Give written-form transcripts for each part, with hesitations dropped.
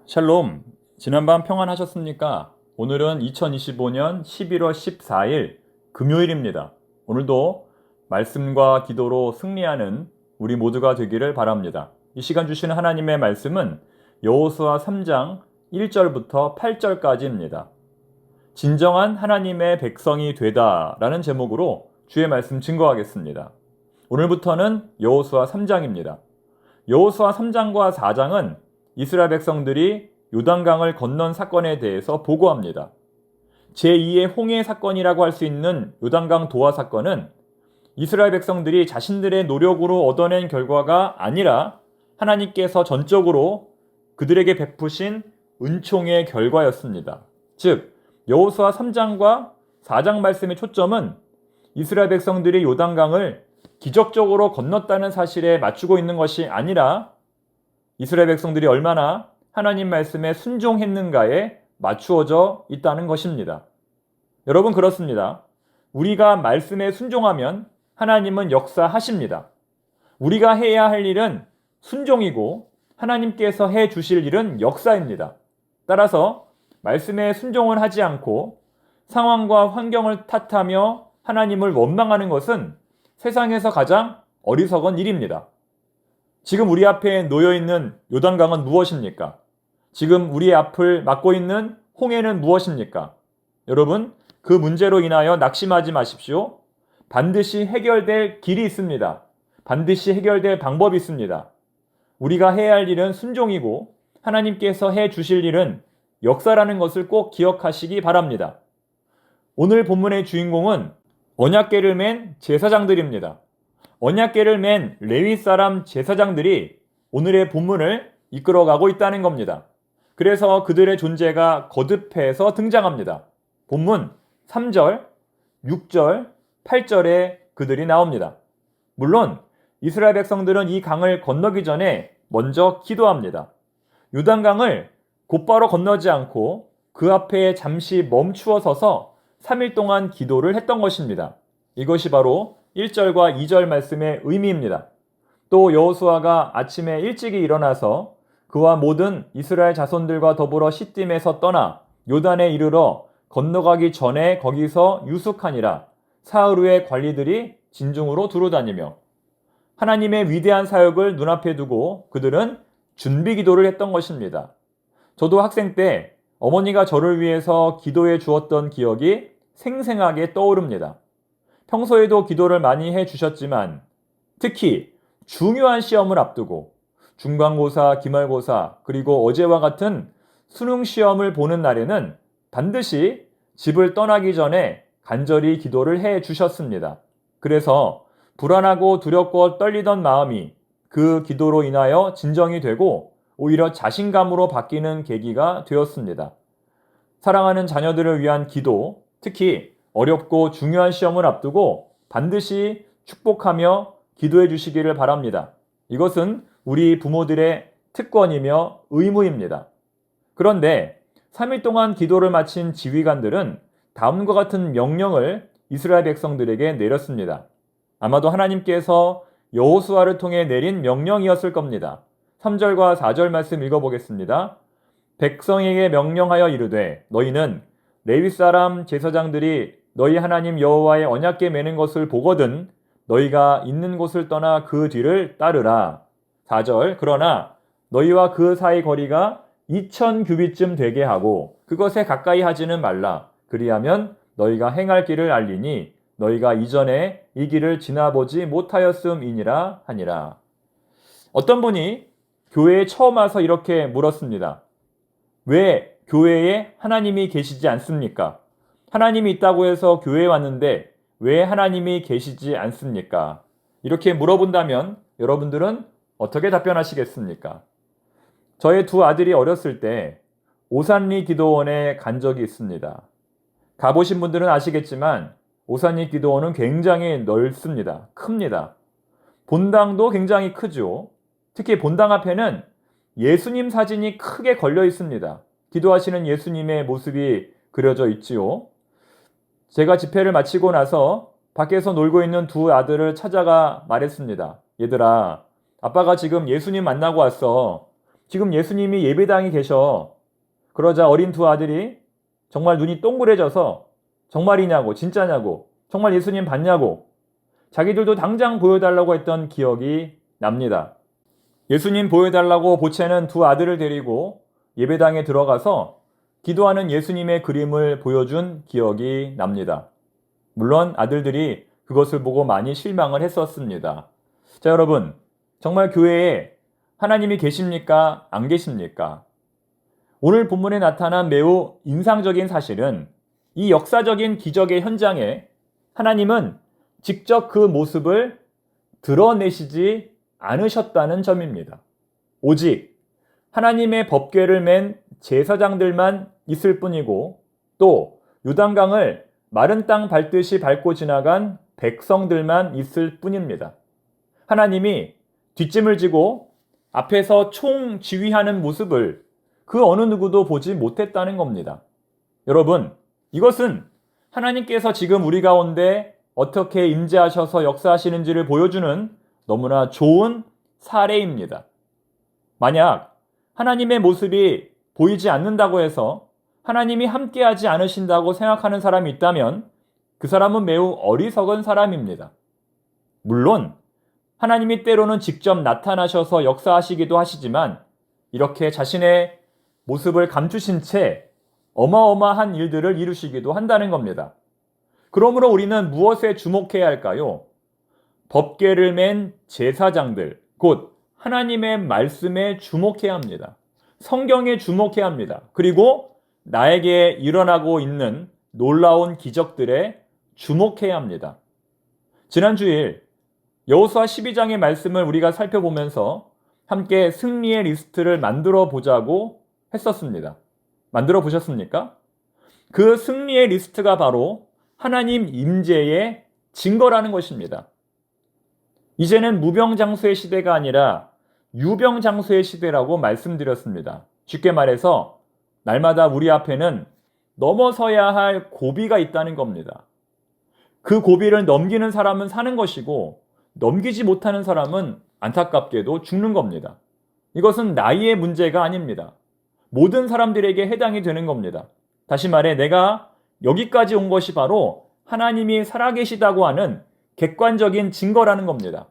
샬롬, 지난밤 평안하셨습니까? 오늘은 2025년 11월 14일 금요일입니다. 오늘도 말씀과 기도로 승리하는 우리 모두가 되기를 바랍니다. 이 시간 주시는 하나님의 말씀은 여호수아 3장 1절부터 8절까지입니다. 진정한 하나님의 백성이 되다라는 제목으로 주의 말씀 증거하겠습니다. 오늘부터는 여호수아 3장입니다. 여호수아 3장과 4장은 이스라엘 백성들이 요단강을 건넌 사건에 대해서 보고합니다. 제2의 홍해 사건이라고 할 수 있는 요단강 도하 사건은 이스라엘 백성들이 자신들의 노력으로 얻어낸 결과가 아니라 하나님께서 전적으로 그들에게 베푸신 은총의 결과였습니다. 즉, 여호수아 3장과 4장 말씀의 초점은 이스라엘 백성들이 요단강을 기적적으로 건넜다는 사실에 맞추고 있는 것이 아니라 이스라엘 백성들이 얼마나 하나님 말씀에 순종했는가에 맞추어져 있다는 것입니다. 여러분, 그렇습니다. 우리가 말씀에 순종하면 하나님은 역사하십니다. 우리가 해야 할 일은 순종이고 하나님께서 해 주실 일은 역사입니다. 따라서 말씀에 순종을 하지 않고 상황과 환경을 탓하며 하나님을 원망하는 것은 세상에서 가장 어리석은 일입니다. 지금 우리 앞에 놓여있는 요단강은 무엇입니까? 지금 우리의 앞을 막고 있는 홍해는 무엇입니까? 여러분, 그 문제로 인하여 낙심하지 마십시오. 반드시 해결될 길이 있습니다. 반드시 해결될 방법이 있습니다. 우리가 해야 할 일은 순종이고 하나님께서 해 주실 일은 역사라는 것을 꼭 기억하시기 바랍니다. 오늘 본문의 주인공은 언약궤를 맨 제사장들입니다. 언약궤를 맨 레위 사람 제사장들이 오늘의 본문을 이끌어가고 있다는 겁니다. 그래서 그들의 존재가 거듭해서 등장합니다. 본문 3절, 6절, 8절에 그들이 나옵니다. 물론 이스라엘 백성들은 이 강을 건너기 전에 먼저 기도합니다. 요단강을 곧바로 건너지 않고 그 앞에 잠시 멈추어 서서 3일 동안 기도를 했던 것입니다. 이것이 바로 1절과 2절 말씀의 의미입니다. 또 여호수아가 아침에 일찍이 일어나서 그와 모든 이스라엘 자손들과 더불어 시딤에서 떠나 요단에 이르러 건너가기 전에 거기서 유숙하니라. 사흘 후에 관리들이 진중으로 두루다니며 하나님의 위대한 사역을 눈앞에 두고 그들은 준비 기도를 했던 것입니다. 저도 학생 때 어머니가 저를 위해서 기도해 주었던 기억이 생생하게 떠오릅니다. 평소에도 기도를 많이 해 주셨지만 특히 중요한 시험을 앞두고 중간고사, 기말고사, 그리고 어제와 같은 수능 시험을 보는 날에는 반드시 집을 떠나기 전에 간절히 기도를 해 주셨습니다. 그래서 불안하고 두렵고 떨리던 마음이 그 기도로 인하여 진정이 되고 오히려 자신감으로 바뀌는 계기가 되었습니다. 사랑하는 자녀들을 위한 기도, 특히 어렵고 중요한 시험을 앞두고 반드시 축복하며 기도해 주시기를 바랍니다. 이것은 우리 부모들의 특권이며 의무입니다. 그런데 3일 동안 기도를 마친 지휘관들은 다음과 같은 명령을 이스라엘 백성들에게 내렸습니다. 아마도 하나님께서 여호수아를 통해 내린 명령이었을 겁니다. 3절과 4절 말씀 읽어보겠습니다. 백성에게 명령하여 이르되 너희는 레위 사람 제사장들이 너희 하나님 여호와의 언약궤 매는 것을 보거든 너희가 있는 곳을 떠나 그 뒤를 따르라. 4절 그러나 너희와 그 사이 거리가 2000규빗쯤 되게 하고 그것에 가까이 하지는 말라. 그리하면 너희가 행할 길을 알리니 너희가 이전에 이 길을 지나보지 못하였음이니라 하니라. 어떤 분이 교회에 처음 와서 이렇게 물었습니다. 왜 교회에 하나님이 계시지 않습니까? 하나님이 있다고 해서 교회에 왔는데 왜 하나님이 계시지 않습니까? 이렇게 물어본다면 여러분들은 어떻게 답변하시겠습니까? 저의 두 아들이 어렸을 때 오산리 기도원에 간 적이 있습니다. 가보신 분들은 아시겠지만 오산리 기도원은 굉장히 넓습니다. 큽니다. 본당도 굉장히 크죠. 특히 본당 앞에는 예수님 사진이 크게 걸려 있습니다. 기도하시는 예수님의 모습이 그려져 있지요. 제가 집회를 마치고 나서 밖에서 놀고 있는 두 아들을 찾아가 말했습니다. 얘들아, 아빠가 지금 예수님 만나고 왔어. 지금 예수님이 예배당에 계셔. 그러자 어린 두 아들이 정말 눈이 동그래져서 정말이냐고, 진짜냐고, 정말 예수님 봤냐고 자기들도 당장 보여달라고 했던 기억이 납니다. 예수님 보여달라고 보채는 두 아들을 데리고 예배당에 들어가서 기도하는 예수님의 그림을 보여준 기억이 납니다. 물론 아들들이 그것을 보고 많이 실망을 했었습니다. 자, 여러분, 정말 교회에 하나님이 계십니까? 안 계십니까? 오늘 본문에 나타난 매우 인상적인 사실은 이 역사적인 기적의 현장에 하나님은 직접 그 모습을 드러내시지 않으셨다는 점입니다. 오직 하나님의 법궤를 맨 제사장들만 있을 뿐이고 또 요단강을 마른 땅 밟듯이 밟고 지나간 백성들만 있을 뿐입니다. 하나님이 뒷짐을 지고 앞에서 총지휘하는 모습을 그 어느 누구도 보지 못했다는 겁니다. 여러분, 이것은 하나님께서 지금 우리 가운데 어떻게 임재하셔서 역사하시는지를 보여주는 너무나 좋은 사례입니다. 만약 하나님의 모습이 보이지 않는다고 해서 하나님이 함께하지 않으신다고 생각하는 사람이 있다면 그 사람은 매우 어리석은 사람입니다. 물론 하나님이 때로는 직접 나타나셔서 역사하시기도 하시지만 이렇게 자신의 모습을 감추신 채 어마어마한 일들을 이루시기도 한다는 겁니다. 그러므로 우리는 무엇에 주목해야 할까요? 법궤를 맨 제사장들, 곧 하나님의 말씀에 주목해야 합니다. 성경에 주목해야 합니다. 그리고 나에게 일어나고 있는 놀라운 기적들에 주목해야 합니다. 지난 주일 여호수아 12장의 말씀을 우리가 살펴보면서 함께 승리의 리스트를 만들어 보자고 했었습니다. 만들어 보셨습니까? 그 승리의 리스트가 바로 하나님 임재의 증거라는 것입니다. 이제는 무병장수의 시대가 아니라 유병장수의 시대라고 말씀드렸습니다. 쉽게 말해서 날마다 우리 앞에는 넘어서야 할 고비가 있다는 겁니다. 그 고비를 넘기는 사람은 사는 것이고 넘기지 못하는 사람은 안타깝게도 죽는 겁니다. 이것은 나이의 문제가 아닙니다. 모든 사람들에게 해당이 되는 겁니다. 다시 말해 내가 여기까지 온 것이 바로 하나님이 살아계시다고 하는 객관적인 증거라는 겁니다.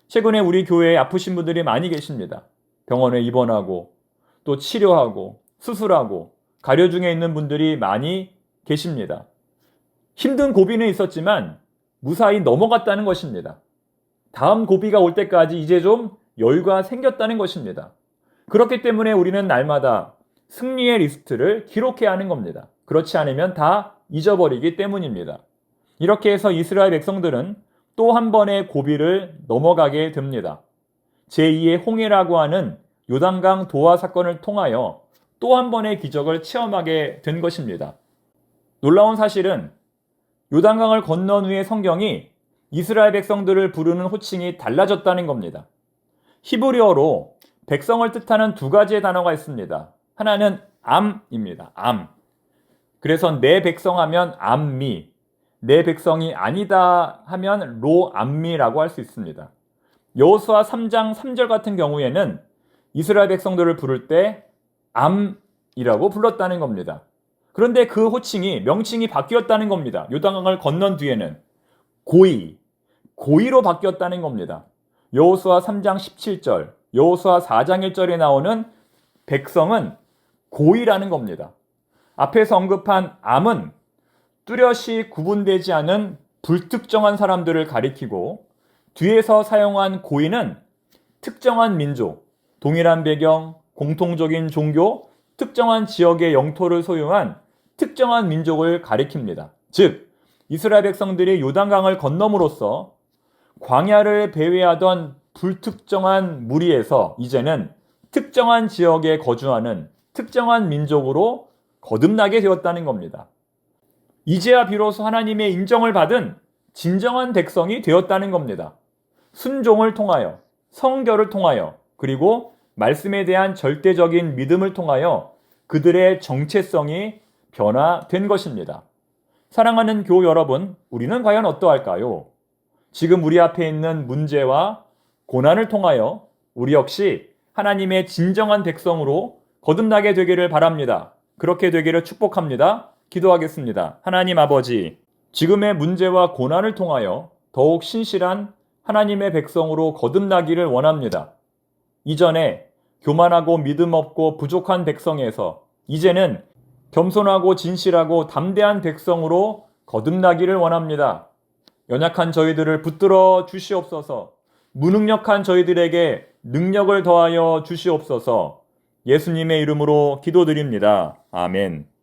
최근에 우리 교회에 아프신 분들이 많이 계십니다. 병원에 입원하고 또 치료하고 수술하고 가려 중에 있는 분들이 많이 계십니다. 힘든 고비는 있었지만 무사히 넘어갔다는 것입니다. 다음 고비가 올 때까지 이제 좀 여유가 생겼다는 것입니다. 그렇기 때문에 우리는 날마다 승리의 리스트를 기록해야 하는 겁니다. 그렇지 않으면 다 잊어버리기 때문입니다. 이렇게 해서 이스라엘 백성들은 또 한 번의 고비를 넘어가게 됩니다. 제2의 홍해라고 하는 요단강 도하 사건을 통하여 또 한 번의 기적을 체험하게 된 것입니다. 놀라운 사실은 요단강을 건넌 후에 성경이 이스라엘 백성들을 부르는 호칭이 달라졌다는 겁니다. 히브리어로 백성을 뜻하는 두 가지의 단어가 있습니다. 하나는 암입니다. 암. 그래서 내 백성 하면 암미, 내 백성이 아니다 하면 로암미라고 할 수 있습니다. 여호수아 3장 3절 같은 경우에는 이스라엘 백성들을 부를 때 암이라고 불렀다는 겁니다. 그런데 그 호칭이 명칭이 바뀌었다는 겁니다. 요단강을 건넌 뒤에는 고이로 바뀌었다는 겁니다. 여호수아 3장 17절, 여호수아 4장 1절에 나오는 백성은 고이라는 겁니다. 앞에서 언급한 암은 뚜렷이 구분되지 않은 불특정한 사람들을 가리키고 뒤에서 사용한 고이는 특정한 민족, 동일한 배경, 공통적인 종교, 특정한 지역의 영토를 소유한 특정한 민족을 가리킵니다. 즉, 이스라엘 백성들이 요단강을 건너므로써 광야를 배회하던 불특정한 무리에서 이제는 특정한 지역에 거주하는 특정한 민족으로 거듭나게 되었다는 겁니다. 이제야 비로소 하나님의 인정을 받은 진정한 백성이 되었다는 겁니다. 순종을 통하여, 성결을 통하여, 그리고 말씀에 대한 절대적인 믿음을 통하여 그들의 정체성이 변화된 것입니다. 사랑하는 교우 여러분, 우리는 과연 어떠할까요? 지금 우리 앞에 있는 문제와 고난을 통하여 우리 역시 하나님의 진정한 백성으로 거듭나게 되기를 바랍니다. 그렇게 되기를 축복합니다. 기도하겠습니다. 하나님 아버지, 지금의 문제와 고난을 통하여 더욱 신실한 하나님의 백성으로 거듭나기를 원합니다. 이전에 교만하고 믿음 없고 부족한 백성에서 이제는 겸손하고 진실하고 담대한 백성으로 거듭나기를 원합니다. 연약한 저희들을 붙들어 주시옵소서. 무능력한 저희들에게 능력을 더하여 주시옵소서. 예수님의 이름으로 기도드립니다. 아멘.